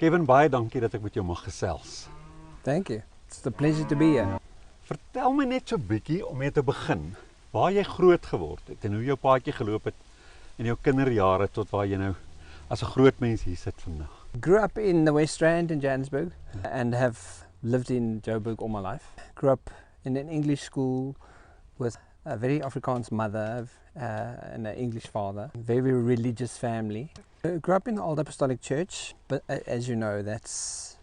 Kevin, baie dankie dat ek met jou mag gesels. Thank you. It's a pleasure to be here. Vertel my net so bietjie om mee te begin, waar jy groot geword het en hoe jou paadjie geloop het in jou kinderjare tot waar jy nou as 'n groot mens hier sit vandag. Grew up in the West Rand in Johannesburg and have lived in Joburg all my life. Grew up in an English school with a very Afrikaans mother and an English father. Very religious family. Grew up in the Old Apostolic Church, but as you know, that's...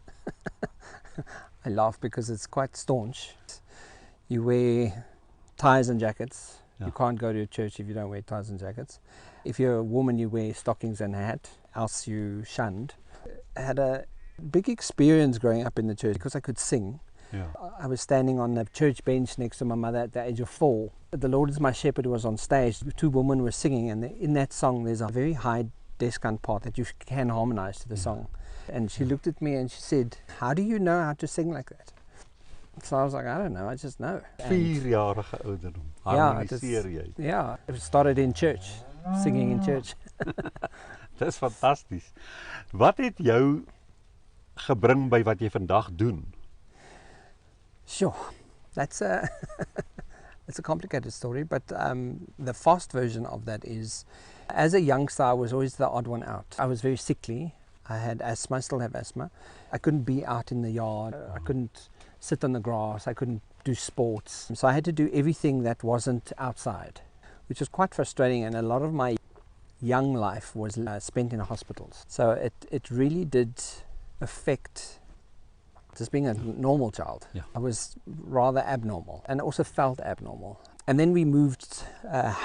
I laugh because it's quite staunch. You wear ties and jackets. Yeah. You can't go to a church if you don't wear ties and jackets. If you're a woman, you wear stockings and a hat, else you shunned. I had a big experience growing up in the church because I could sing. Yeah. I was standing on the church bench next to my mother at the age of 4. The Lord is my shepherd was on stage. 2 women were singing, and in that song there's a very high descant part that you can harmonize to the song. And she looked at me and she said, "How do you know how to sing like that?" So I was like, "I don't know, I just know." 4-jarige ouderdom. Harmoniseer jy. Yeah, it started in church, singing in church. Dis fantasties. Wat het jou gebring by wat jy vandag doen? Sure, that's a it's a complicated story, but the fast version of that is, as a youngster, I was always the odd one out. I was very sickly. I had asthma, I still have asthma. I couldn't be out in the yard. I couldn't sit on the grass. I couldn't do sports. So I had to do everything that wasn't outside, which was quite frustrating. And a lot of my young life was spent in hospitals. So it really did affect just being a normal child. Yeah. I was rather abnormal and also felt abnormal. And then we moved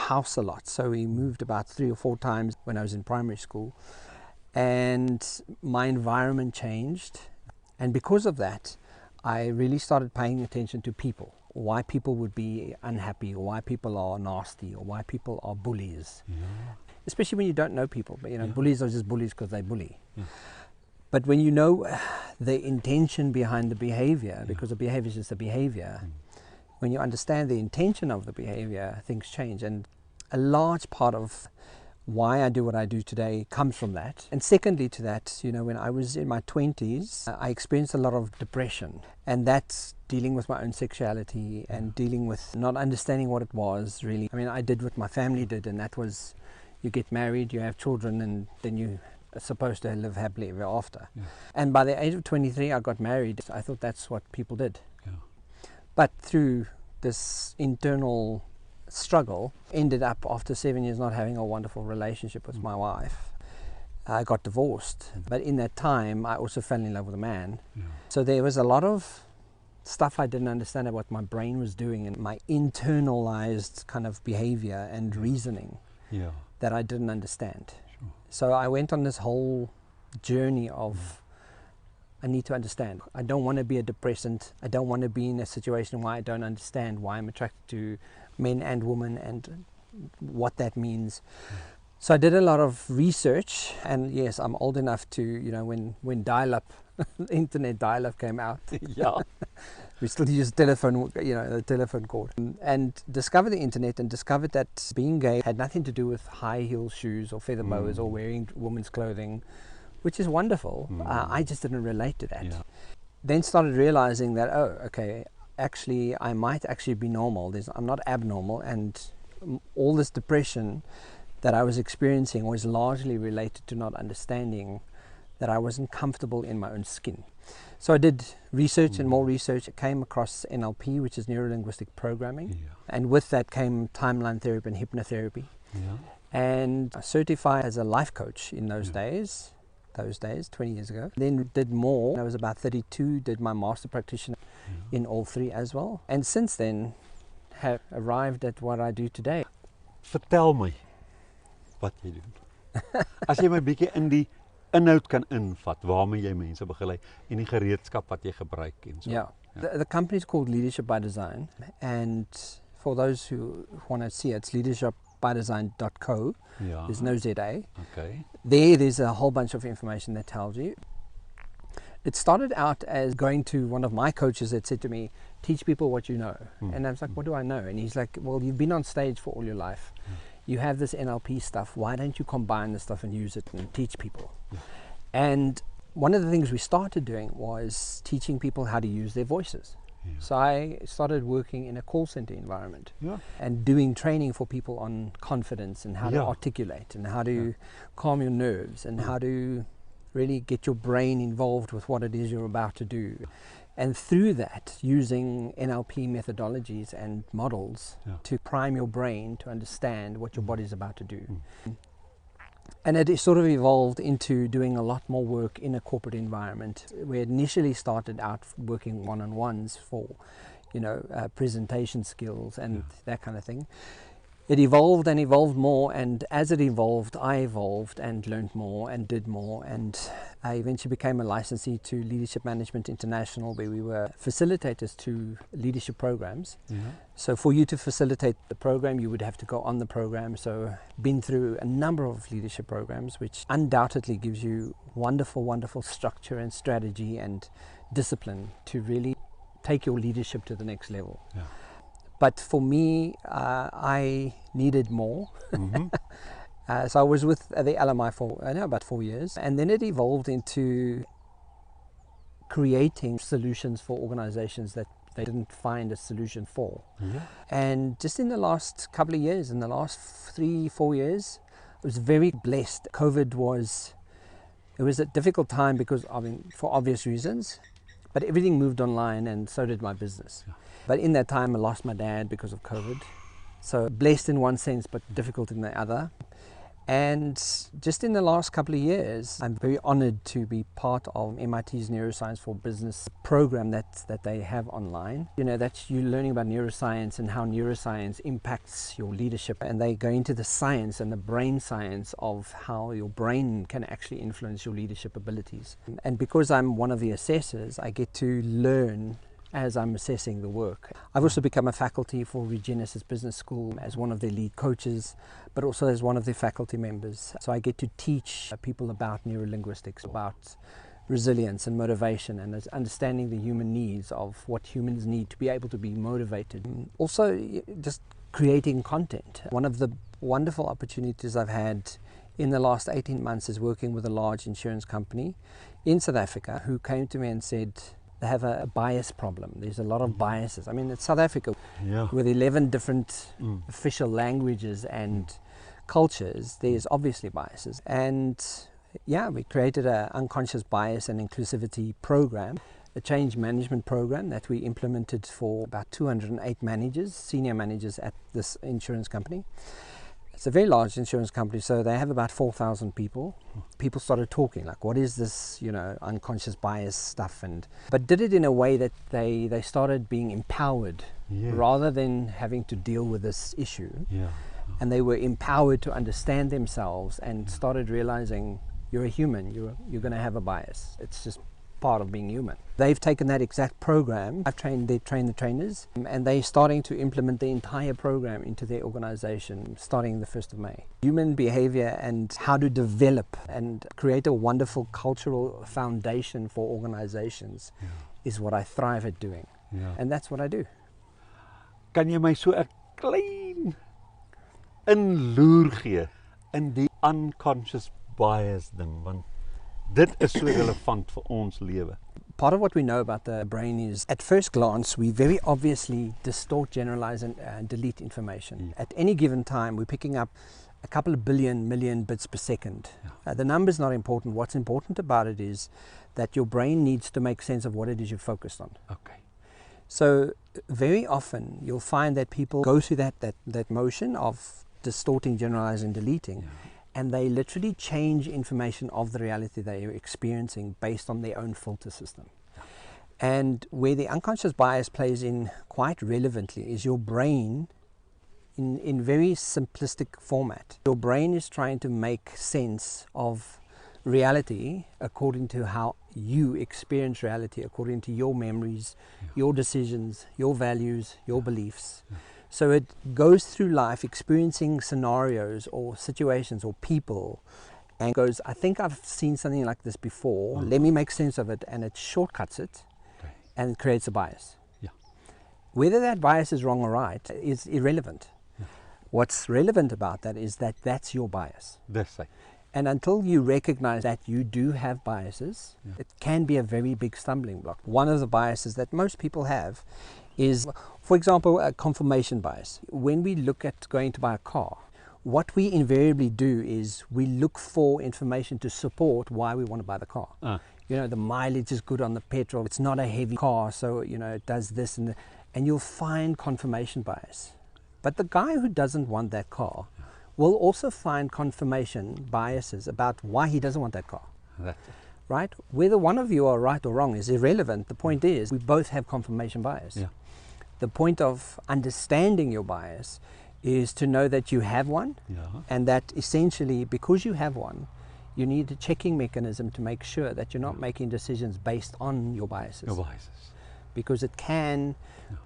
house a lot. So we moved about 3 or 4 times when I was in primary school. And my environment changed. And because of that, I really started paying attention to people. Why people would be unhappy, or why people are nasty, or why people are bullies. Yeah. Especially when you don't know people. But bullies are just bullies because they bully. Yeah. But when you know the intention behind the behavior, because the behavior is just a behavior, when you understand the intention of the behavior, things change. And a large part of why I do what I do today comes from that. And secondly to that, when I was in my 20s, I experienced a lot of depression. And that's dealing with my own sexuality and dealing with not understanding what it was, really. I mean, I did what my family did, and that was you get married, you have children, and then you are supposed to live happily ever after. Yeah. And by the age of 23, I got married. I thought that's what people did. Yeah. But through this internal struggle, ended up after 7 years not having a wonderful relationship with my wife. I got divorced, but in that time I also fell in love with a man. Yeah. So there was a lot of stuff I didn't understand about what my brain was doing and my internalized kind of behavior and reasoning that I didn't understand. Sure. So I went on this whole journey of I need to understand. I don't want to be a depressant. I don't want to be in a situation where I don't understand why I'm attracted to men and women and what that means. So I did a lot of research, and yes, I'm old enough to, when dial-up, internet dial-up came out, we still use telephone, the telephone cord, and discovered the internet and discovered that being gay had nothing to do with high heel shoes or feather boas or wearing women's clothing, which is wonderful. I just didn't relate to that. Yeah. Then started realizing that, actually I might actually be normal. I'm not abnormal, and all this depression that I was experiencing was largely related to not understanding that I wasn't comfortable in my own skin. So I did research and more research. I came across NLP, which is neuro-linguistic programming, and with that came timeline therapy and hypnotherapy, and I certified as a life coach in those days, 20 years ago. Then did more. When I was about 32, did my master practitioner in all 3 as well. And since then, have arrived at what I do today. Vertel my wat jy doen. As jy my bietjie in die inhoud kan invat, waarmee jy mense begelei en die gereedskap wat jy gebruik en so. Yeah. The company is called Leadership by Design, and for those who want to see it, it's leadershipbydesign.co. Yeah. There's no ZA. Okay. There's a whole bunch of information that tells you. It started out as going to one of my coaches that said to me, teach people what you know. And I was like, what do I know? And he's like, well, you've been on stage for all your life. You have this NLP stuff. Why don't you combine this stuff and use it and teach people? And one of the things we started doing was teaching people how to use their voices. Yeah. So I started working in a call center environment Yeah. and doing training for people on confidence and how to Yeah. articulate and how to calm your nerves and how to really get your brain involved with what it is you're about to do. And through that, using NLP methodologies and models to prime your brain to understand what your body's about to do. And it sort of evolved into doing a lot more work in a corporate environment. We initially started out working one-on-ones for, presentation skills and that kind of thing. It evolved and evolved more, and as it evolved, I evolved and learned more and did more, and I eventually became a licensee to Leadership Management International, where we were facilitators to leadership programs. So for you to facilitate the program, you would have to go on the program. So been through a number of leadership programs, which undoubtedly gives you wonderful structure and strategy and discipline to really take your leadership to the next level. But for me, I needed more. So I was with the LMI for about 4 years. And then it evolved into creating solutions for organizations that they didn't find a solution for. And just in the last couple of years, in the last 3-4 years, I was very blessed. COVID was a difficult time because, for obvious reasons, but everything moved online and so did my business. But in that time, I lost my dad because of COVID. So blessed in one sense, but difficult in the other. And just in the last couple of years, I'm very honored to be part of MIT's Neuroscience for Business program that they have online. That's you learning about neuroscience and how neuroscience impacts your leadership. And they go into the science and the brain science of how your brain can actually influence your leadership abilities. And because I'm one of the assessors, I get to learn as I'm assessing the work. I've also become a faculty for Regenesis Business School as one of their lead coaches, but also as one of their faculty members. So I get to teach people about neurolinguistics, about resilience and motivation, and understanding the human needs of what humans need to be able to be motivated. Also, just creating content. One of the wonderful opportunities I've had in the last 18 months is working with a large insurance company in South Africa who came to me and said, they have a bias problem. There's a lot of biases. It's South Africa with 11 different official languages and cultures. There's obviously biases. And we created an unconscious bias and inclusivity program, a change management program that we implemented for about 208 managers, senior managers at this insurance company. It's a very large insurance company, so they have about 4,000 people. People started talking, like, what is this, unconscious bias stuff? But did it in a way that they started being empowered rather than having to deal with this issue. And they were empowered to understand themselves and started realizing you're a human, you're going to have a bias. It's just part of being human. They've taken that exact program. They trained the trainers, and they're starting to implement the entire program into their organization starting the 1st of May. Human behavior and how to develop and create a wonderful cultural foundation for organizations is what I thrive at doing. And that's what I do. Kan jy my so 'n klein inloer gee in die unconscious bias ding, want dit is so relevant vir ons lewe. Part of what we know about the brain is, at first glance, we very obviously distort, generalize, and delete information. At any given time, we're picking up a couple of million bits per second. The number's not important. What's important about it is that your brain needs to make sense of what it is you're focused on. So very often, you'll find that people go through that motion of distorting, generalizing, deleting. And they literally change information of the reality they are experiencing based on their own filter system. And where the unconscious bias plays in quite relevantly is your brain, in very simplistic format. Your brain is trying to make sense of reality according to how you experience reality, according to your memories, your decisions, your values, your beliefs. So it goes through life experiencing scenarios or situations or people and goes, I think I've seen something like this before. Let me make sense of it. And it shortcuts it and creates a bias. Whether that bias is wrong or right is irrelevant. What's relevant about that is that that's your bias. Dis hy. And until you recognize that you do have biases, Yeah. it can be a very big stumbling block. One of the biases that most people have is, for example, a confirmation bias. When we look at going to buy a car, what we invariably do is we look for information to support why we want to buy the car. You know, the mileage is good on the petrol, it's not a heavy car, so, you know, it does this and you'll find confirmation bias. But the guy who doesn't want that car will also find confirmation biases about why he doesn't want that car. That's it. Right? Whether one of you are right or wrong is irrelevant. The point is we both have confirmation bias. Yeah. The point of understanding your bias is to know that you have one, Yeah. and that essentially because you have one, you need a checking mechanism to make sure that you're not making decisions based on your biases. Your biases. Because it can,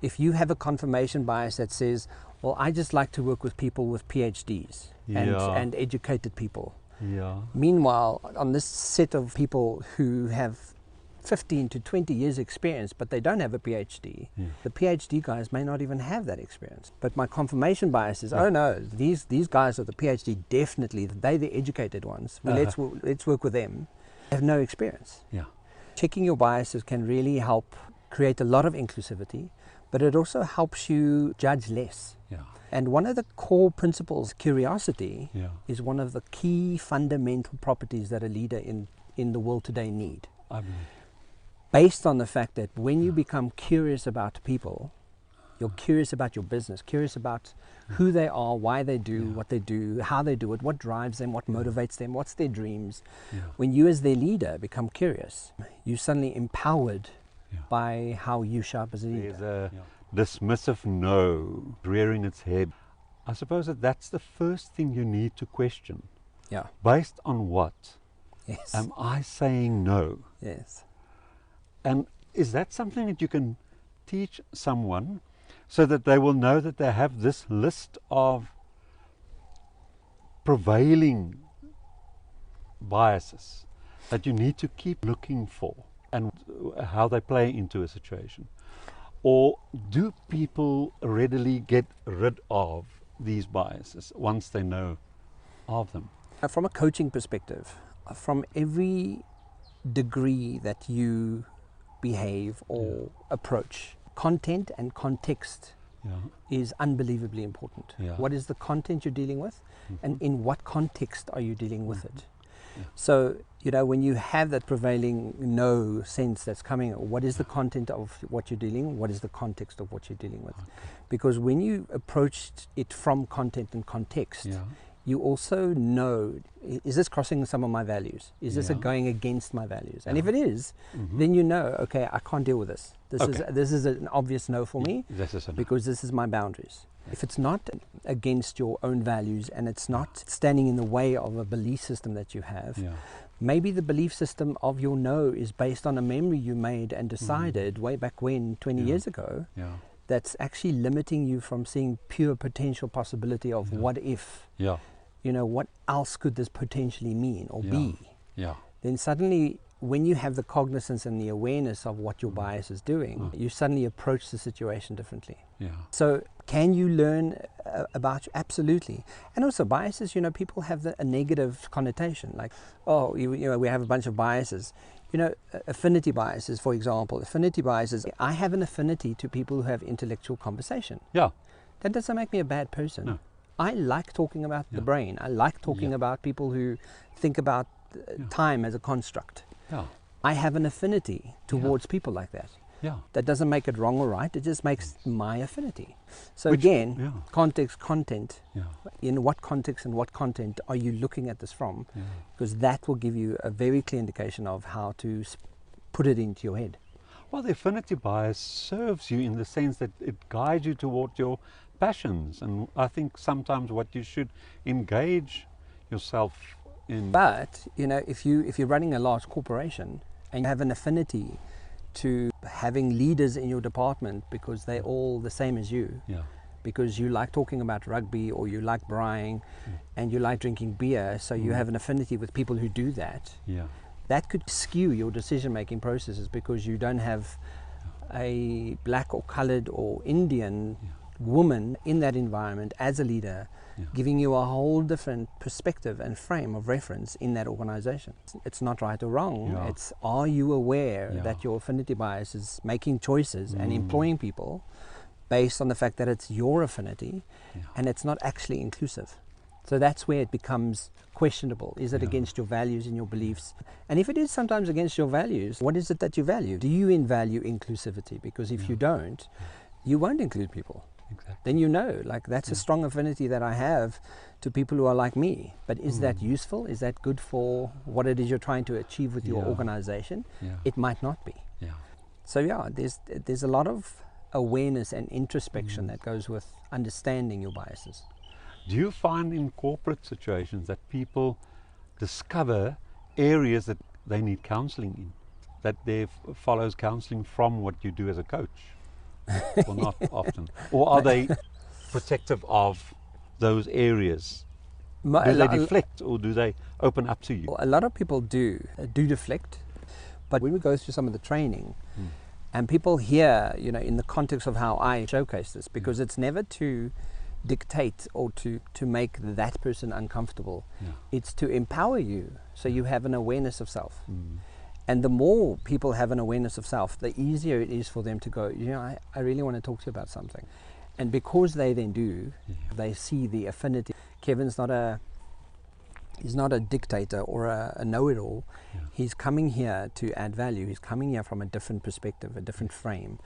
if you have a confirmation bias that says, well, I just like to work with people with PhDs and educated people. Yeah. Meanwhile, on this set of people who have 15 to 20 years experience, but they don't have a PhD, the PhD guys may not even have that experience. But my confirmation bias is, oh no, these guys with the PhD, definitely, they're the educated ones. Well, let's work with them. They have no experience. Yeah. Checking your biases can really help create a lot of inclusivity, but it also helps you judge less. Yeah. And one of the core principles, curiosity, Yeah. is one of the key fundamental properties that a leader in the world today need. I believe. Based on the fact that when you become curious about people, you're curious about your business, curious about who they are, why they do what they do, how they do it, what drives them, what motivates them, what's their dreams. Yeah. When you as their leader become curious, you're suddenly empowered by how you show up as a leader. There's a dismissive no rearing its head. I suppose that's the first thing you need to question. Yeah. Based on what? Yes. Am I saying no? Yes. And is that something that you can teach someone so that they will know that they have this list of prevailing biases that you need to keep looking for and how they play into a situation? Or do people readily get rid of these biases once they know of them? From a coaching perspective, from every degree that you behave or approach, content and context is unbelievably important. What is the content you're dealing with, and in what context are you dealing with it? So, you know, when you have that prevailing no sense that's coming, what is the content of what you're dealing with? What is the context of what you're dealing with? Because when you approach it from content and context, you also know, is this crossing some of my values? Is this going against my values? And if it is, then you know, okay, I can't deal with this. This is an obvious no for me, because this is my boundaries. If it's not against your own values and it's not standing in the way of a belief system that you have, maybe the belief system of your no is based on a memory you made and decided way back when, 20 years ago, that's actually limiting you from seeing pure potential possibility of what if. You know, what else could this potentially mean or be? Then suddenly, when you have the cognizance and the awareness of what your bias is doing, you suddenly approach the situation differently. So can you learn about you? Absolutely. And also biases, you know, people have a negative connotation, like, oh, you know, we have a bunch of biases. You know, affinity biases, for example. Affinity biases, I have an affinity to people who have intellectual conversation. That doesn't make me a bad person. No. I like talking about the brain. I like talking about people who think about time as a construct. I have an affinity towards people like that. That doesn't make it wrong or right. It just makes my affinity. So again, context, content. In what context and what content are you looking at this from? Because that will give you a very clear indication of how to put it into your head. Well, the affinity bias serves you in the sense that it guides you toward your passions, and I think sometimes what you should engage yourself in. But you know, if you're running a large corporation and you have an affinity to having leaders in your department because they're all the same as you, because you like talking about rugby or you like braaiing and you like drinking beer, so you have an affinity with people who do that, that could skew your decision-making processes because you don't have a black or colored or Indian woman in that environment as a leader, giving you a whole different perspective and frame of reference in that organization. It's not right or wrong. It's, are you aware that your affinity bias is making choices and employing people based on the fact that it's your affinity and it's not actually inclusive? So that's where it becomes questionable. Is it against your values and your beliefs? And if it is sometimes against your values, what is it that you value? Do you value inclusivity? Because if you don't, you won't include people. Exactly. Then you know, like, that's a strong affinity that I have to people who are like me. But is that useful? Is that good for what it is you're trying to achieve with your organization? It might not be. So there's a lot of awareness and introspection that goes with understanding your biases. Do you find in corporate situations that people discover areas that they need counseling in, that there follows counseling from what you do as a coach? Or not often? Or are they protective of those areas? Do they deflect, or do they open up to you? A lot of people do deflect, but when we go through some of the training, and people hear, in the context of how I showcase this, because it's never to dictate or to make that person uncomfortable. It's to empower you, so you have an awareness of self. And the more people have an awareness of self, the easier it is for them to go, I really want to talk to you about something. And because they then do, they see the affinity. Kevin's he's not a dictator or a know-it-all. He's coming here to add value. He's coming here from a different perspective, a different frame.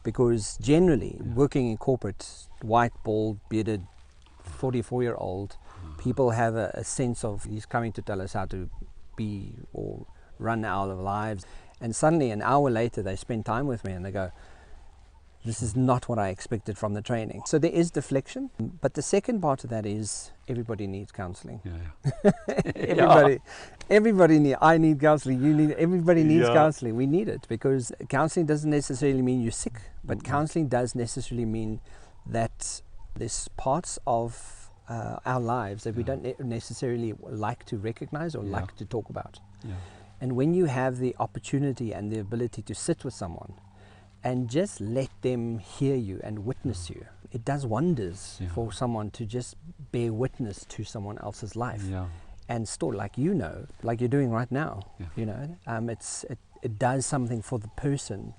Because generally, working in corporate, white, bald, bearded, 44-year-old, people have a sense of, he's coming to tell us how to be or run our lives. And suddenly, an hour later, they spend time with me and they go, this is not what I expected from the training. So there is deflection, but the second part of that is everybody needs counseling. Everybody needs, I need counseling, everybody needs counseling. We need it, because counseling doesn't necessarily mean you're sick, but counseling does necessarily mean that there's parts of our lives that we don't necessarily like to recognize or like to talk about. And when you have the opportunity and the ability to sit with someone and just let them hear you and witness you, it does wonders for someone to just bear witness to someone else's life and story, like like you're doing right now. It does something for the person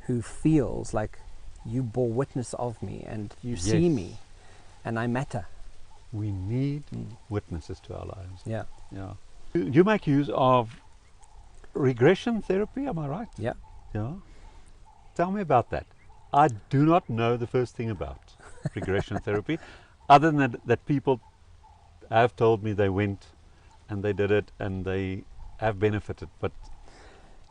who feels like you bore witness of me and you see me and I matter. We need witnesses to our lives. You make use of regression therapy, am I right? Yeah. Tell me about that. I do not know the first thing about regression therapy, other than that people have told me they went and they did it and they have benefited. But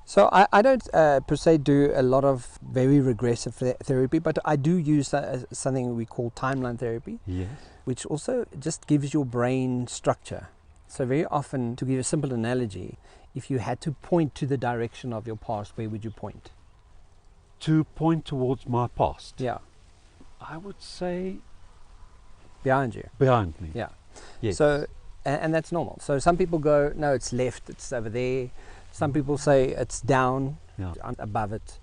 so I don't per se do a lot of very regressive therapy, but I do use something we call timeline therapy, which also just gives your brain structure. So very often, to give a simple analogy, if you had to point to the direction of your past, where would you point? To point towards my past? I would say behind you. Behind me. Yes. So, and that's normal. So some people go, no, it's left, it's over there. Some people say it's down, above it.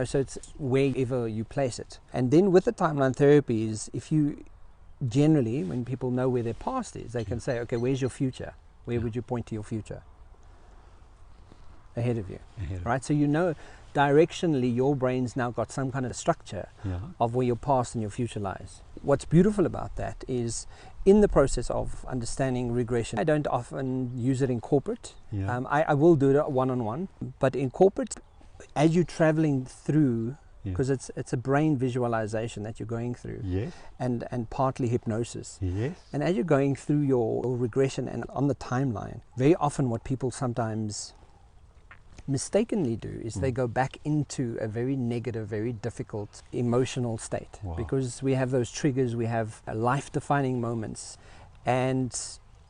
So it's wherever you place it. And then with the timeline therapy is, if you generally, when people know where their past is, they can say, okay, where's your future? Where would you point to your future? Ahead of you, right? So directionally your brain's now got some kind of structure of where your past and your future lies. What's beautiful about that is, in the process of understanding regression, I don't often use it in corporate. I will do it one-on-one, but in corporate, as you're traveling through, because it's a brain visualization that you're going through, and partly hypnosis. And as you're going through your regression and on the timeline, very often what people sometimes mistakenly do is they go back into a very negative, very difficult emotional state, because we have those triggers, we have life-defining moments, and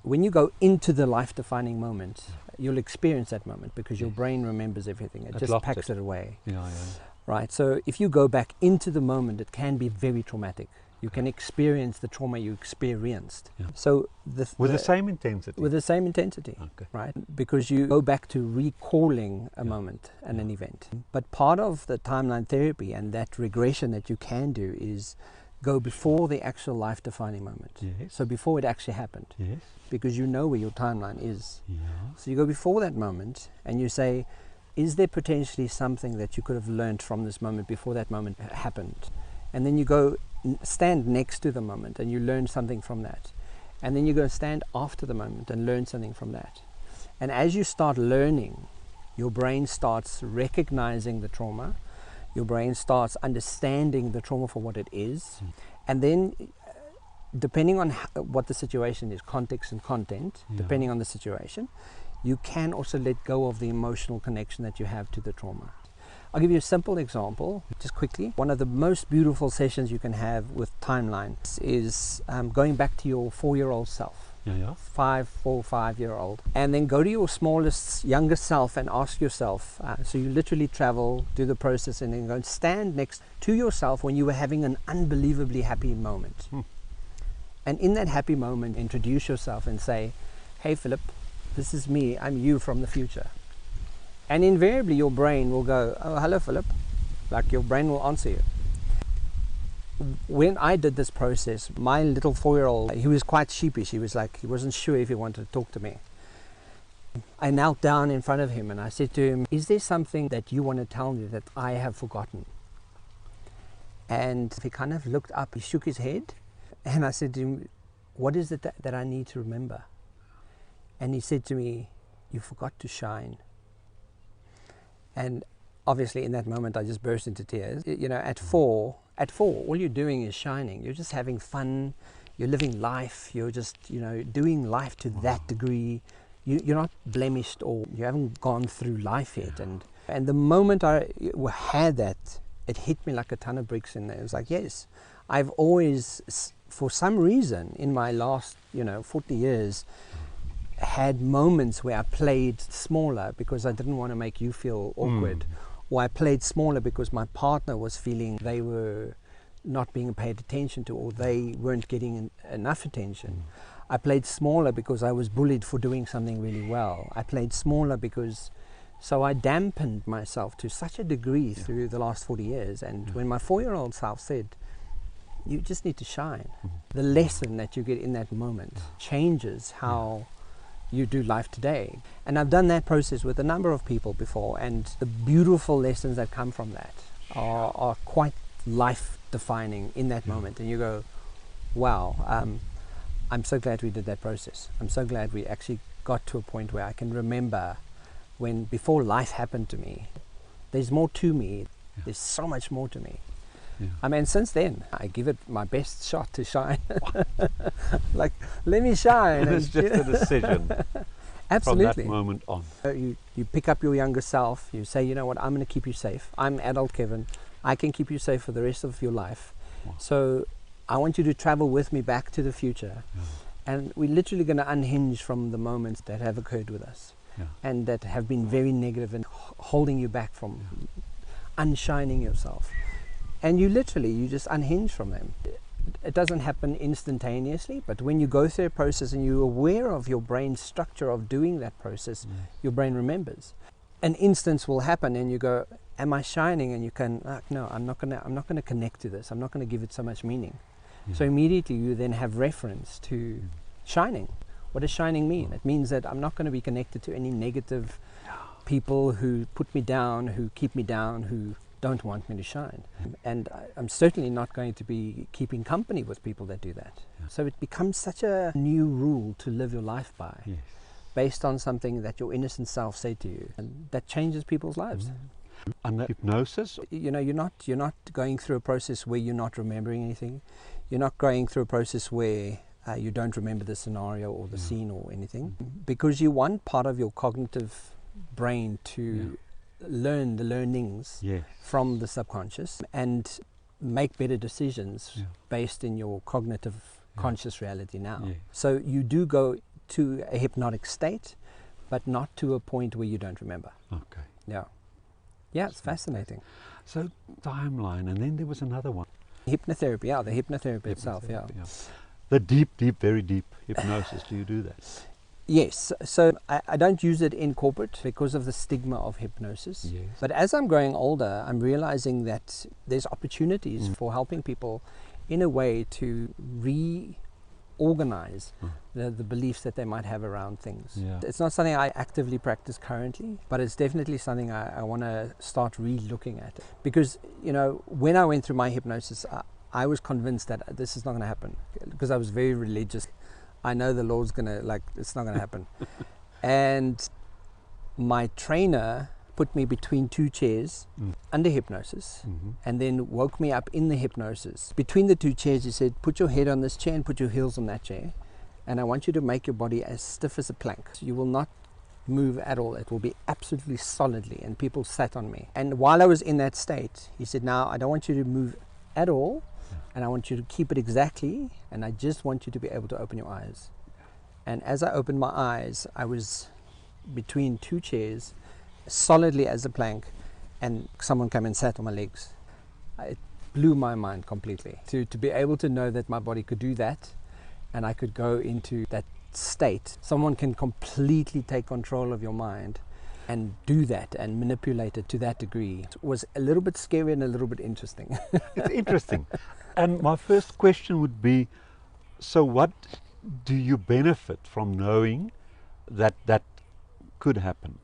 when you go into the life-defining moment, you'll experience that moment because your brain remembers everything. It just packs it away. Right? So if you go back into the moment, it can be very traumatic. You can experience the trauma you experienced. So with the same intensity. With the same intensity, right? Because you go back to recalling a moment and an event. But part of the timeline therapy and that regression that you can do is go before the actual life-defining moment. Yes. So before it actually happened, Yes. because you know where your timeline is. Yeah. So you go before that moment and you say, is there potentially something that you could have learned from this moment before that moment happened? And then you go stand next to the moment and you learn something from that. And then you go stand after the moment and learn something from that. And as you start learning, your brain starts recognizing the trauma. Your brain starts understanding the trauma for what it is. And then depending on what the situation is, context and content, depending on the situation, you can also let go of the emotional connection that you have to the trauma. I'll give you a simple example, just quickly. One of the most beautiful sessions you can have with timelines is going back to your 4-year-old self. Yeah. 5-year-old, and then go to your smallest, youngest self and ask yourself, so you literally travel, do the process, and then go and stand next to yourself when you were having an unbelievably happy moment. And in that happy moment, introduce yourself and say, hey Philip, this is me, I'm you from the future. And invariably your brain will go, oh, hello Philip, like your brain will answer you. When I did this process, my little 4-year-old, he was quite sheepish. He wasn't sure if he wanted to talk to me. I knelt down in front of him and I said to him, is there something that you want to tell me that I have forgotten? And he kind of looked up, he shook his head, and I said to him, what is it that I need to remember? And he said to me, you forgot to shine. And obviously in that moment I just burst into tears. You know, at four, all you're doing is shining. You're just having fun. You're living life. You're just, doing life to that degree. You're not blemished, or you haven't gone through life yet. And the moment I had that, it hit me like a ton of bricks in there. It was like, yes, I've always, for some reason, in my last, 40 years, had moments where I played smaller because I didn't want to make you feel awkward. Or I played smaller because my partner was feeling they were not being paid attention to, or they weren't getting enough attention. I played smaller because I was bullied for doing something really well. I played smaller because, so I dampened myself to such a degree through the last 40 years. And when my 4-year-old self said, you just need to shine, the lesson that you get in that moment changes how you do life today. And I've done that process with a number of people before, and the beautiful lessons that come from that are quite life defining in that moment. And you go, wow, I'm so glad we did that process. I'm so glad we actually got to a point where I can remember when, before life happened to me, there's more to me. There's so much more to me. I mean, since then, I give it my best shot to shine. Like, let me shine. It's just a decision. Absolutely. From that moment on. You pick up your younger self. You say, you know what, I'm going to keep you safe. I'm adult Kevin. I can keep you safe for the rest of your life. So I want you to travel with me back to the future. And we're literally going to unhinge from the moments that have occurred with us. And that have been very negative and holding you back from unshining yourself. And you just unhinge from them. It doesn't happen instantaneously, but when you go through a process and you're aware of your brain's structure of doing that process, your brain remembers. An instance will happen and you go, am I shining? And you can, no, I'm not gonna connect to this. I'm not gonna give it so much meaning. So immediately you then have reference to shining. What does shining mean? It means that I'm not going to be connected to any negative people who put me down, who keep me down, who don't want me to shine. And I'm certainly not going to be keeping company with people that do that. So it becomes such a new rule to live your life by, based on something that your innocent self said to you, and that changes people's lives. And hypnosis? You're not going through a process where you're not remembering anything. You're not going through a process where you don't remember the scenario or the scene or anything, because you want part of your cognitive brain to learn the learnings from the subconscious and make better decisions based in your cognitive conscious reality now. So you do go to a hypnotic state, but not to a point where you don't remember. Yeah, it's fascinating. So timeline, and then there was another one. Hypnotherapy, the hypnotherapy itself, The deep, very deep hypnosis, do you do that? Yes, so I don't use it in corporate because of the stigma of hypnosis. But as I'm growing older, I'm realizing that there's opportunities for helping people in a way to reorganize the beliefs that they might have around things. Yeah. It's not something I actively practice currently, but it's definitely something I want to start re-looking at. Because, you know, when I went through my hypnosis, I was convinced that this is not going to happen, because I was very religious. I know the Lord's going to, like, it's not going to happen. And my trainer put me between two chairs under hypnosis, and then woke me up in the hypnosis. Between the two chairs, he said, put your head on this chair and put your heels on that chair, and I want you to make your body as stiff as a plank. You will not move at all. It will be absolutely solidly. And people sat on me. And while I was in that state, he said, now I don't want you to move at all, and I want you to keep it exactly, and I just want you to be able to open your eyes. And as I opened my eyes, I was between two chairs, solidly as a plank, and someone came and sat on my legs. It blew my mind completely to be able to know that my body could do that, and I could go into that state. Someone can completely take control of your mind and do that and manipulate it to that degree. It was a little bit scary and a little bit interesting. It's interesting. And my first question would be, so what do you benefit from knowing that that could happen?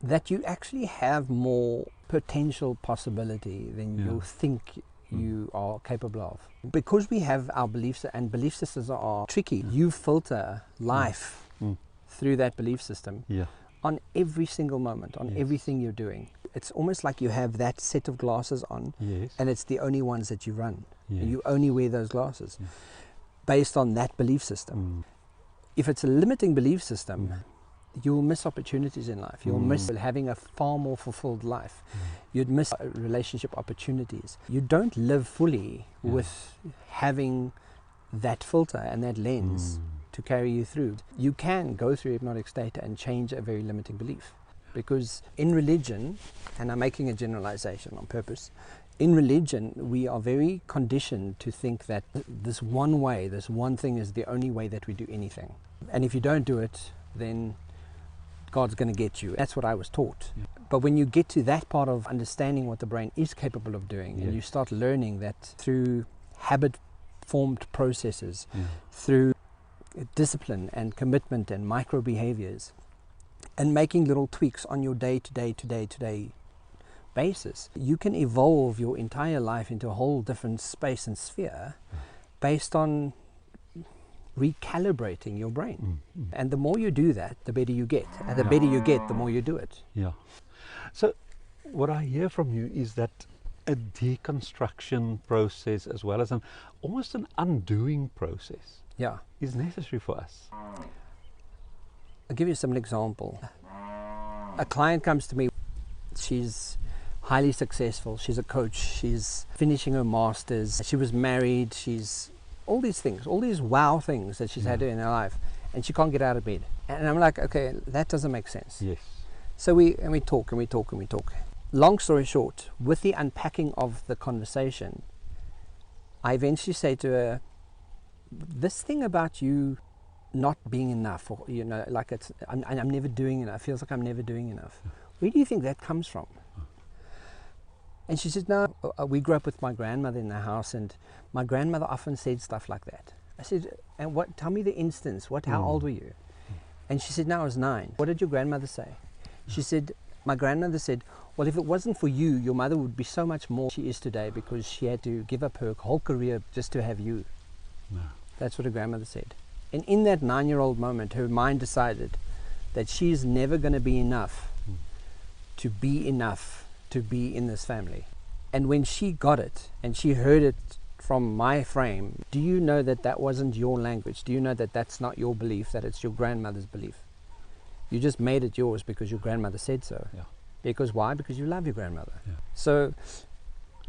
That you actually have more potential possibility than you think you are capable of. Because we have our beliefs, and belief systems are tricky. You filter life through that belief system on every single moment, on everything you're doing. It's almost like you have that set of glasses on, and it's the only ones that you run. And you only wear those glasses based on that belief system. If it's a limiting belief system, you'll miss opportunities in life. You'll miss having a far more fulfilled life. You'd miss relationship opportunities. You don't live fully with having that filter and that lens to carry you through. You can go through hypnotic state and change a very limiting belief. Because in religion, and I'm making a generalization on purpose, in religion we are very conditioned to think that this one way, this one thing is the only way that we do anything. And if you don't do it, then God's going to get you. That's what I was taught. But when you get to that part of understanding what the brain is capable of doing, and you start learning that through habit-formed processes, through discipline and commitment and micro behaviors, and making little tweaks on your day-to-day basis, you can evolve your entire life into a whole different space and sphere based on recalibrating your brain. And the more you do that, the better you get. And the better you get, the more you do it. Yeah. So what I hear from you is that a deconstruction process, as well as almost an undoing process, is necessary for us. I'll give you some example. A client comes to me, she's highly successful, she's a coach, she's finishing her masters, she was married, she's all these things, all these wow things that she's had in her life, and she can't get out of bed. And I'm like, okay, that doesn't make sense. Yes. So we talk. Long story short, with the unpacking of the conversation, I eventually say to her, this thing about you not being enough, or like I'm never doing enough, feels like I'm never doing enough. Where do you think that comes from? And she said, no, we grew up with my grandmother in the house, and my grandmother often said stuff like that. I said, and what? Tell me the instance. How old were you? And she said, no, I was 9. What did your grandmother say? She said, my grandmother said, well, if it wasn't for you, your mother would be so much more she is today, because she had to give up her whole career just to have you. No. That's what her grandmother said. And in that 9-year-old moment, her mind decided that she's never going to be enough to be in this family. And when she got it, and she heard it from my frame, do you know that that wasn't your language? Do you know that that's not your belief, that it's your grandmother's belief? You just made it yours because your grandmother said so. Yeah. Because why? Because you love your grandmother. Yeah. So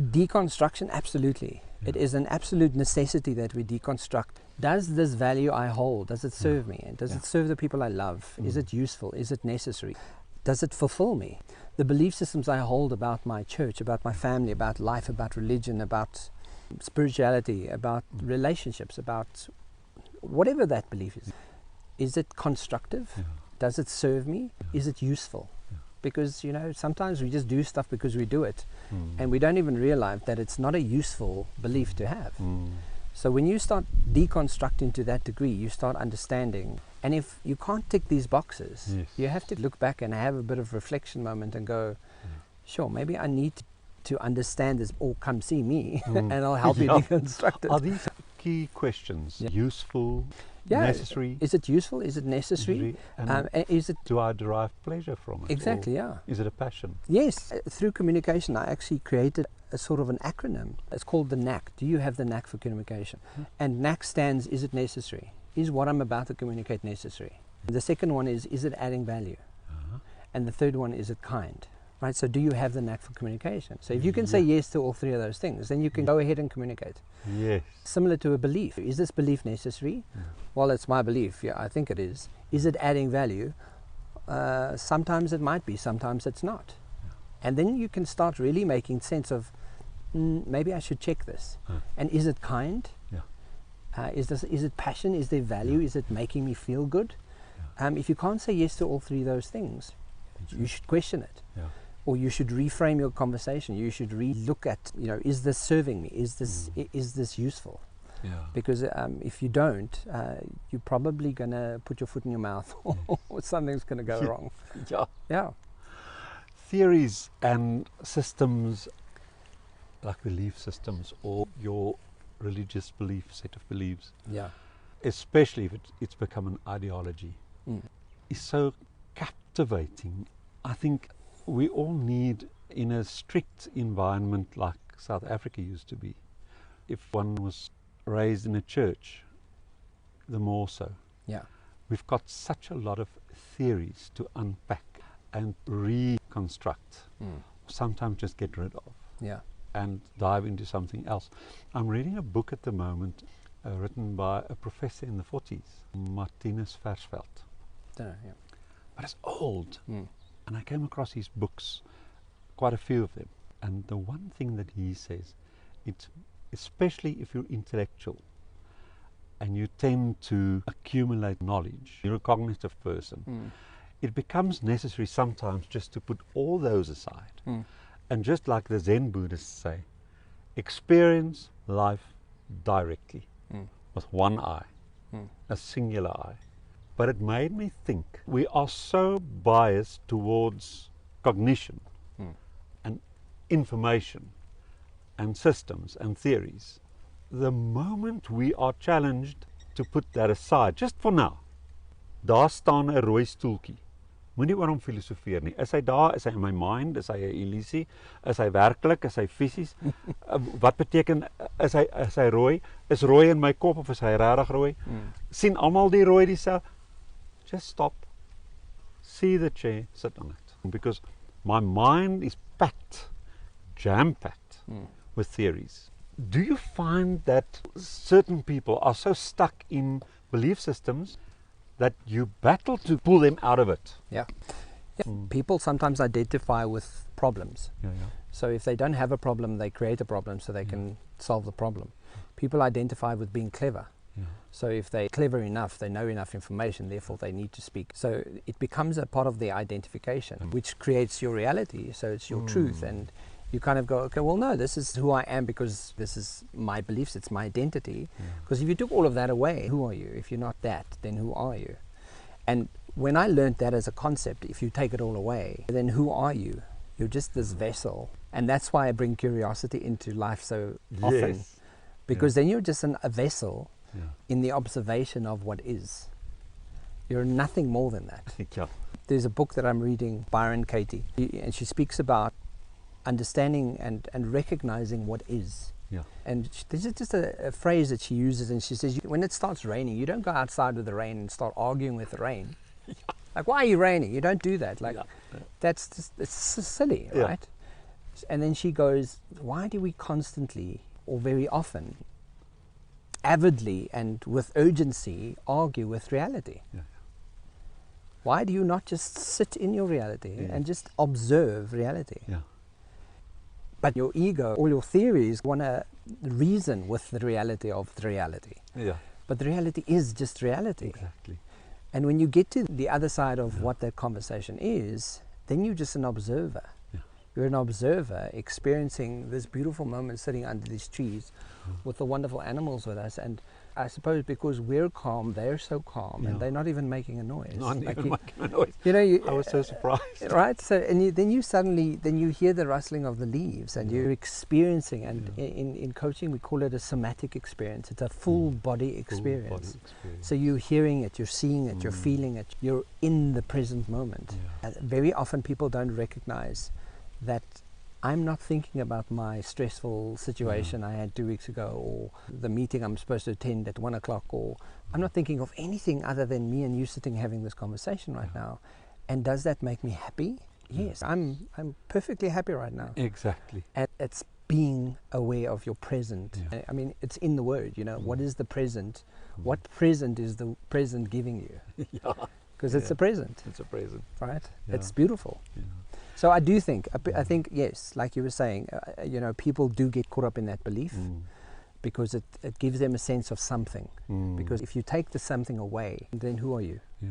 deconstruction, absolutely. Yeah. It is an absolute necessity that we deconstruct. Does this value I hold, does it serve me? And does it serve the people I love? Is it useful? Is it necessary? Does it fulfill me? The belief systems I hold about my church, about my family, about life, about religion, about spirituality, about relationships, about whatever that belief is it constructive? Yeah. Does it serve me? Yeah. Is it useful? Yeah. because, you know, sometimes we just do stuff because we do it, and we don't even realize that it's not a useful belief to have. So when you start deconstructing to that degree, you start understanding. And if you can't tick these boxes, you have to look back and have a bit of reflection moment and go, sure, maybe I need to understand this, or come see me and I'll help you deconstruct it. Are these key questions useful, necessary? Is it useful? Is it necessary? Is it? Do I derive pleasure from it? Exactly, yeah. Is it a passion? Yes. Through communication, I actually created a sort of an acronym. It's called the NAC. Do you have the NAC for communication? And NAC stands, is it necessary? Is what I'm about to communicate necessary? The second one is it adding value? And the third one, is it kind? Right, so do you have the knack for communication? So if you can say yes to all three of those things, then you can go ahead and communicate. Yes. Similar to a belief. Is this belief necessary? Well, it's my belief. Yeah, I think it is. Is it adding value? Sometimes it might be, sometimes it's not. And then you can start really making sense of, maybe I should check this. And is it kind? Is it passion? Is there value? Is it making me feel good? If you can't say yes to all three of those things, you should question it. Or you should reframe your conversation. You should re-look at, you know, is this serving me? Is this useful? Because if you don't, you're probably going to put your foot in your mouth or something's going to go wrong. Theories and systems, like belief systems or your religious belief, set of beliefs, especially if it's become an ideology, is so captivating. I think we all need, in a strict environment like South Africa used to be, if one was raised in a church, the more so. We've got such a lot of theories to unpack and reconstruct, sometimes just get rid of, and dive into something else. I'm reading a book at the moment written by a professor in the 40s, Martinus Versveld. But it's old. And I came across his books, quite a few of them. And the one thing that he says, it's especially if you're intellectual and you tend to accumulate knowledge, you're a cognitive person, it becomes necessary sometimes just to put all those aside. And just like the Zen Buddhists say, experience life directly with one eye, a singular eye. But it made me think, we are so biased towards cognition and information and systems and theories. The moment we are challenged to put that aside, just for now, daar staan 'n rooi stoeltjie. Moenie oor hom filosofeer nie. Is hy daar? Is hy in my mind? Is hy 'n illusie? Is hy werklik? Is hy fisies? Wat beteken, is hy rooi? Is rooi in my kop of is hy regtig rooi? Sien almal die rooi dieselfde? Just stop, see the chair, sit on it. Because my mind is packed, jam-packed with theories. Do you find that certain people are so stuck in belief systems that you battle to pull them out of it? People sometimes identify with problems. So if they don't have a problem, they create a problem so they can solve the problem. People identify with being clever. So if they're clever enough, they know enough information, therefore they need to speak. So it becomes a part of their identification, which creates your reality. So it's your truth, and you kind of go, okay, well, no, this is who I am because this is my beliefs, it's my identity. Because if you took all of that away, who are you? If you're not that, then who are you? And when I learned that as a concept, if you take it all away, then who are you? You're just this vessel. And that's why I bring curiosity into life so often. Because then you're just a vessel in the observation of what is. You're nothing more than that. There's a book that I'm reading, Byron Katie, and she speaks about understanding and recognizing what is. And this is just a phrase that she uses, and she says, when it starts raining, you don't go outside with the rain and start arguing with the rain. Like, why are you raining? You don't do that. Like, that's just, it's so silly, right? And then she goes, why do we constantly, or very often, avidly and with urgency argue with reality? Why do you not just sit in your reality and just observe reality? But your ego, all your theories want to reason with the reality of the reality. But the reality is just reality. And when you get to the other side of what that conversation is, then you're just an observer. Yeah. You're an observer experiencing this beautiful moment sitting under these trees with the wonderful animals with us. And I suppose because we're calm, they're so calm, and they're not even making a noise. Not Like even making a noise. You know, I was so surprised. right? So, and then you suddenly, then you hear the rustling of the leaves, and you're experiencing. And in coaching, we call it a somatic experience. It's a full body experience. Full body experience. So you're hearing it, you're seeing it, you're feeling it. You're in the present moment. Yeah. Very often, people don't recognize that I'm not thinking about my stressful situation I had 2 weeks ago, or the meeting I'm supposed to attend at 1 o'clock, or I'm not thinking of anything other than me and you sitting having this conversation right now. And does that make me happy? Yes, I'm perfectly happy right now. Exactly. And it's being aware of your present. Yeah. I mean, it's in the word, you know, what is the present? What present is the present giving you? Yeah. Because it's a present, It's a present. right? Yeah. It's beautiful. Yeah. So I do think, I think, yes, like you were saying, you know, people do get caught up in that belief because it gives them a sense of something. Because if you take the something away, then who are you? Yeah.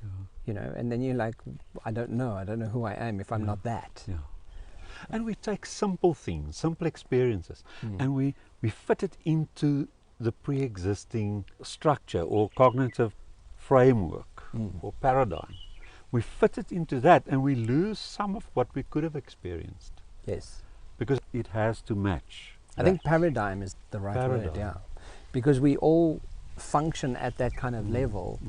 Yeah. You know, and then you're like, I don't know who I am if I'm not that. Yeah. And we take simple things, simple experiences, and we fit it into the pre-existing structure or cognitive framework or paradigm. We fit it into that, and we lose some of what we could have experienced. Yes. Because it has to match. I think paradigm is the right word, yeah. Because we all function at that kind of level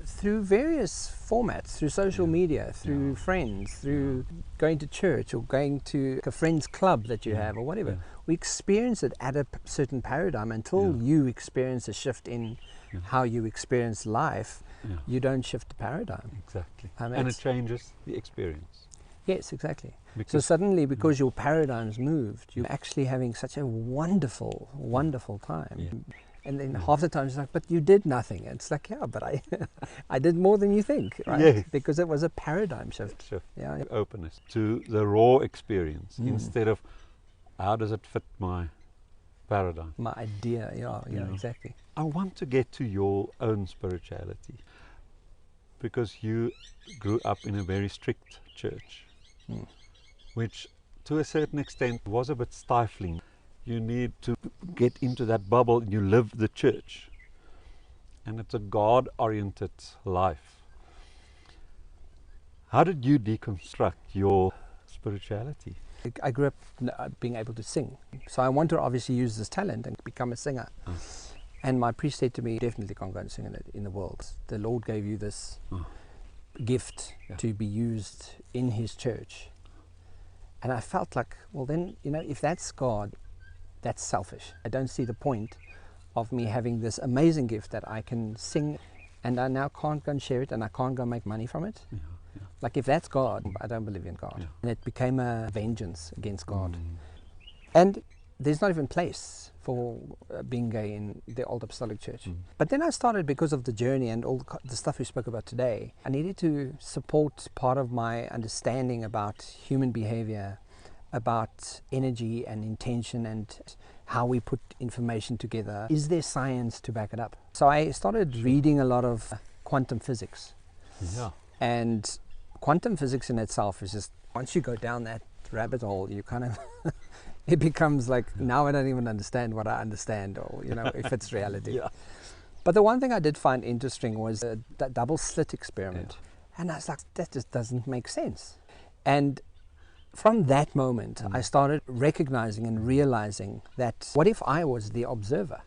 through various formats, through social media, through friends, through going to church or going to a friend's club that you have or whatever. We experience it at a certain paradigm until you experience a shift in how you experience life. You don't shift the paradigm. Exactly. I mean, And it changes the experience. Yes, exactly. Because So suddenly, because your paradigm's moved, you're actually having such a wonderful, wonderful time. Yeah. And then half the time it's like, but you did nothing. It's like, yeah, but I did more than you think, right? Yes. Because it was a paradigm shift. Shift. Yeah. Openness to the raw experience instead of how does it fit my paradigm. My idea, yeah, exactly. I want to get to your own spirituality because you grew up in a very strict church, which to a certain extent was a bit stifling. You need to get into that bubble and you live the church. And it's a God-oriented life. How did you deconstruct your spirituality? I grew up being able to sing. So I want to obviously use this talent and become a singer. And my priest said to me, definitely can't go and sing in the world. The Lord gave you this gift to be used in his church. And I felt like, well then, you know, if that's God, that's selfish. I don't see the point of me having this amazing gift that I can sing and I now can't go and share it and I can't go make money from it. Like if that's God, I don't believe in God. And it became a vengeance against God. And there's not even place for being gay in the Old Apostolic Church. But then I started, because of the journey and all the stuff we spoke about today, I needed to support part of my understanding about human behavior, about energy and intention and how we put information together. Is there science to back it up? So I started reading a lot of quantum physics. And quantum physics in itself is just, once you go down that rabbit hole, you kind of, it becomes like, now I don't even understand what I understand, or, you know, if it's reality. But the one thing I did find interesting was the double slit experiment. And I was like, that just doesn't make sense. And from that moment, I started recognizing and realizing that what if I was the observer?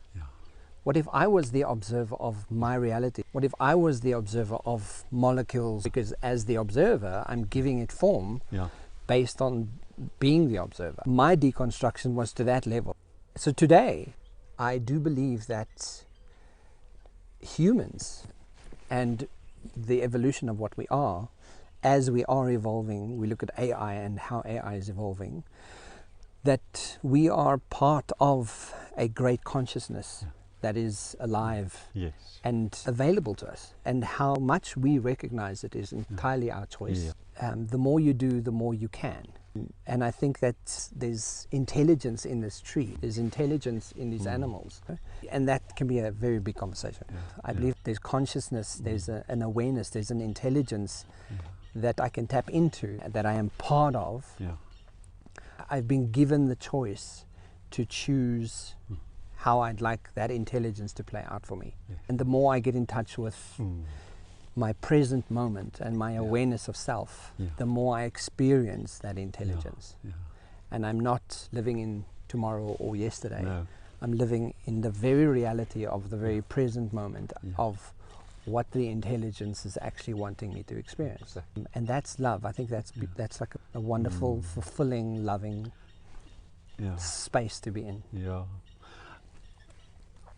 What if I was the observer of my reality? What if I was the observer of molecules? Because as the observer, I'm giving it form based on being the observer. My deconstruction was to that level. So today, I do believe that humans and the evolution of what we are, as we are evolving, we look at AI and how AI is evolving, that we are part of a great consciousness that is alive and available to us. And how much we recognize it is entirely our choice. The more you do, the more you can. And I think that there's intelligence in this tree, there's intelligence in these animals. And that can be a very big conversation. I believe there's consciousness, there's an awareness, there's an intelligence that I can tap into, that I am part of. Yeah. I've been given the choice to choose how I'd like that intelligence to play out for me. Yes. And the more I get in touch with my present moment and my Yeah. awareness of self, Yeah. the more I experience that intelligence. Yeah. And I'm not living in tomorrow or yesterday. No. I'm living in the very reality of the very present moment Yeah. of what the intelligence is actually wanting me to experience. Exactly. And that's love. I think that's that's like a wonderful, fulfilling, loving Yeah. space to be in. Yeah.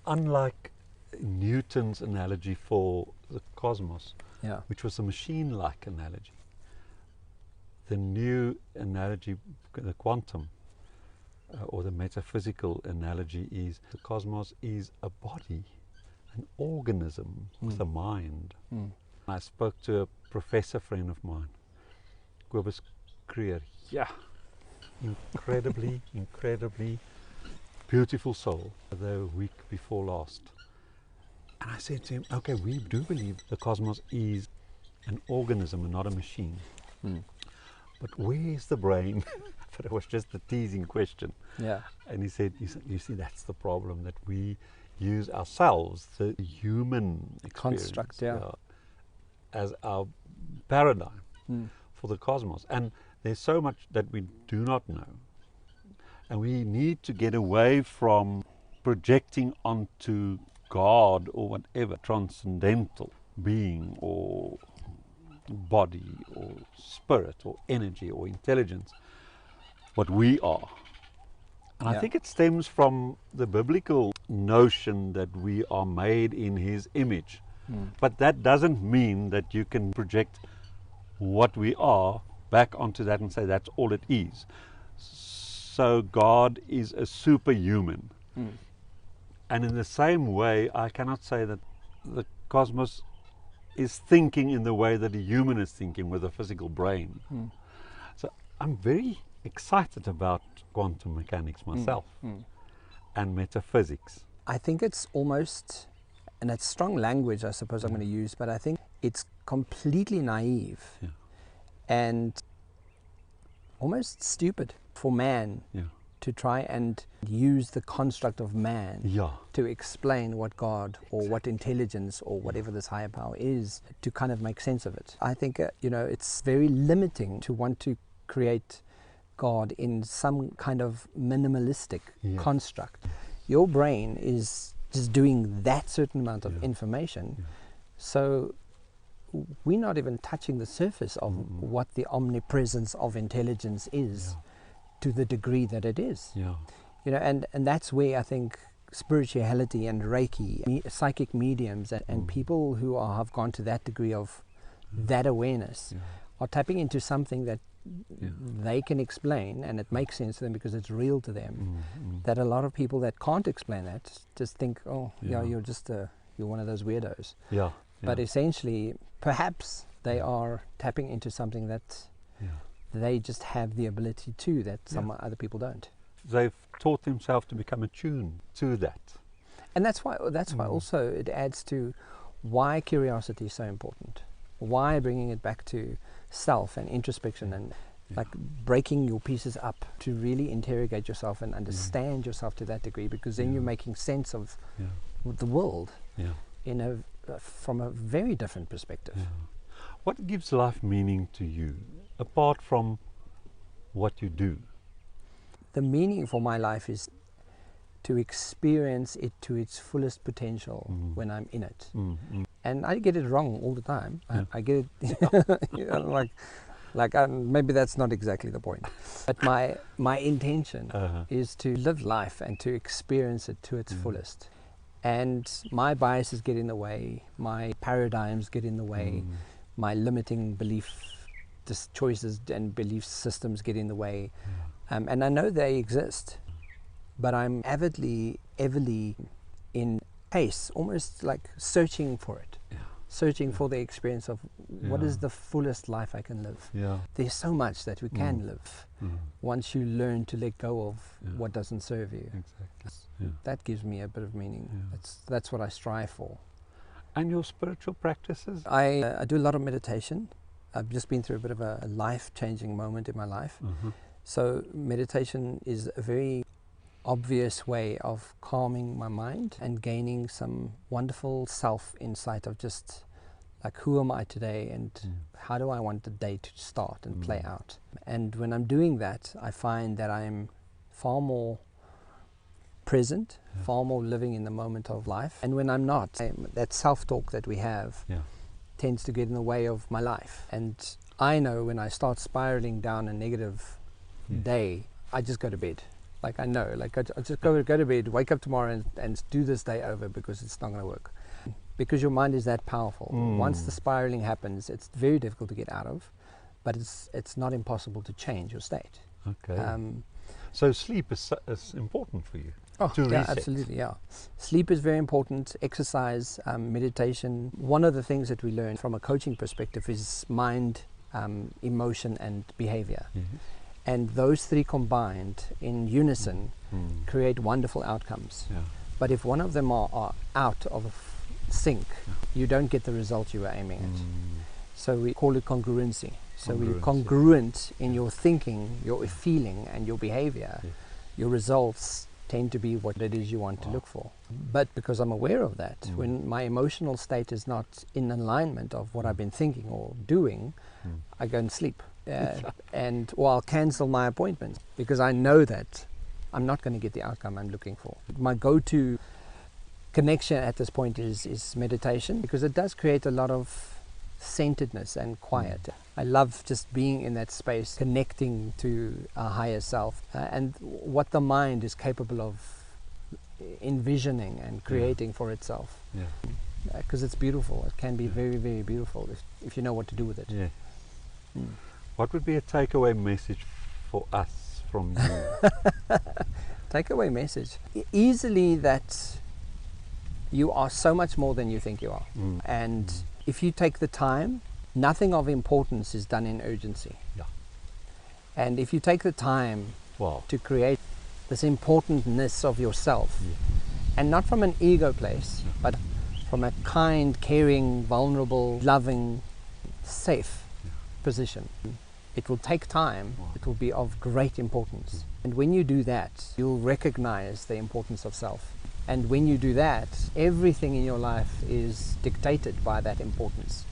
Unlike Newton's analogy for the cosmos, Yeah. which was a machine-like analogy, the new analogy, the quantum, or the metaphysical analogy, is the cosmos is a body, an organism with a mind. I spoke to a professor friend of mine, Kobus Creer. Yeah, incredibly, incredibly beautiful soul, the week before last. And I said to him, okay, we do believe the cosmos is an organism and not a machine. But where's the brain? But it was just a teasing question. Yeah. And he said, you see, that's the problem, that we use ourselves, the human experience, Construct, yeah. as our paradigm for the cosmos. And there's so much that we do not know. And we need to get away from projecting onto God or whatever transcendental being or body or spirit or energy or intelligence what we are. And I think it stems from the biblical notion that we are made in His image. But that doesn't mean that you can project what we are back onto that and say that's all it is. So God is a superhuman. And in the same way, I cannot say that the cosmos is thinking in the way that a human is thinking with a physical brain. So I'm very excited about quantum mechanics myself and metaphysics. I think it's almost, and it's strong language I suppose I'm going to use, but I think it's completely naive and almost stupid for man to try and use the construct of man to explain what God or what intelligence or whatever this higher power is, to kind of make sense of it. I think it's very limiting to want to create God in some kind of minimalistic construct. Your brain is just doing that certain amount of information, so we're not even touching the surface of what the omnipresence of intelligence is to the degree that it is. And that's where I think spirituality and Reiki, psychic mediums and people who have gone to that degree of that awareness are tapping into something that they can explain, and it makes sense to them because it's real to them. That a lot of people that can't explain that just think, you're just you're one of those weirdos. But essentially, perhaps they are tapping into something that they just have the ability to, that some other people don't. They've taught themselves to become attuned to that. And that's why also it adds to why curiosity is so important. Why bringing it back to self and introspection and like breaking your pieces up to really interrogate yourself and understand yourself to that degree, because then you're making sense of the world in from a very different perspective. What gives life meaning to you, apart from what you do? The meaning for my life is to experience it to its fullest potential when I'm in it. And I get it wrong all the time. I get it maybe that's not exactly the point. But my intention is to live life and to experience it to its fullest. And my biases get in the way, my paradigms get in the way, my limiting belief choices and belief systems get in the way. And I know they exist, but I'm avidly in pace, almost like searching for it. Searching for the experience of what is the fullest life I can live. There's so much that we can live once you learn to let go of what doesn't serve you. That gives me a bit of meaning. That's what I strive for. And your spiritual practices? I do a lot of meditation. I've just been through a bit of a life-changing moment in my life. Mhm. So meditation is a very obvious way of calming my mind and gaining some wonderful self-insight of just like, who am I today and how do I want the day to start and play out. And when I'm doing that, I find that I'm far more present, far more living in the moment of life. And when I'm not, that self-talk that we have tends to get in the way of my life. And I know when I start spiraling down a negative day, I just go to bed. Like, I know, like I just go to bed, wake up tomorrow and do this day over, because it's not going to work. Because your mind is that powerful. Once the spiraling happens, it's very difficult to get out of, but it's not impossible to change your state. Okay. So sleep is important for you. Oh, to yeah, reset. absolutely, yeah. Sleep is very important. Exercise, meditation. One of the things that we learn from a coaching perspective is mind, emotion, and behavior. And those three combined in unison create wonderful outcomes. Yeah. But if one of them are out of sync, you don't get the result you were aiming at. So we call it congruency. So we're congruent in your thinking, your feeling, and your behavior. Your results tend to be what it is you want to look for. But because I'm aware of that, when my emotional state is not in alignment of what I've been thinking or doing, I go and sleep. Or I'll cancel my appointment, because I know that I'm not going to get the outcome I'm looking for. My go-to connection at this point is meditation, because it does create a lot of centeredness and quiet. I love just being in that space, connecting to a higher self, and what the mind is capable of envisioning and creating for itself. Because it's beautiful. It can be very, very beautiful if you know what to do with it. What would be a takeaway message for us from you? Takeaway message. Easily that you are so much more than you think you are. And if you take the time, nothing of importance is done in urgency. And if you take the time to create this importantness of yourself, and not from an ego place, but from a kind, caring, vulnerable, loving, safe position, it will take time. It will be of great importance. And when you do that, you'll recognize the importance of self. And when you do that, everything in your life is dictated by that importance.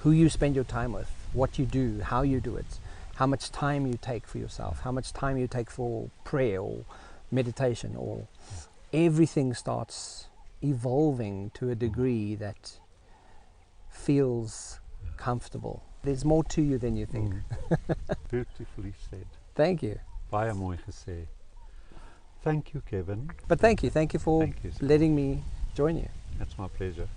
Who you spend your time with, what you do, how you do it, how much time you take for yourself, how much time you take for prayer or meditation, or everything starts evolving to a degree that feels comfortable. There's more to you than you think. Beautifully said. Thank you. Baie mooi gesê. Thank you, Kevin. But thank you for letting me join you. That's my pleasure.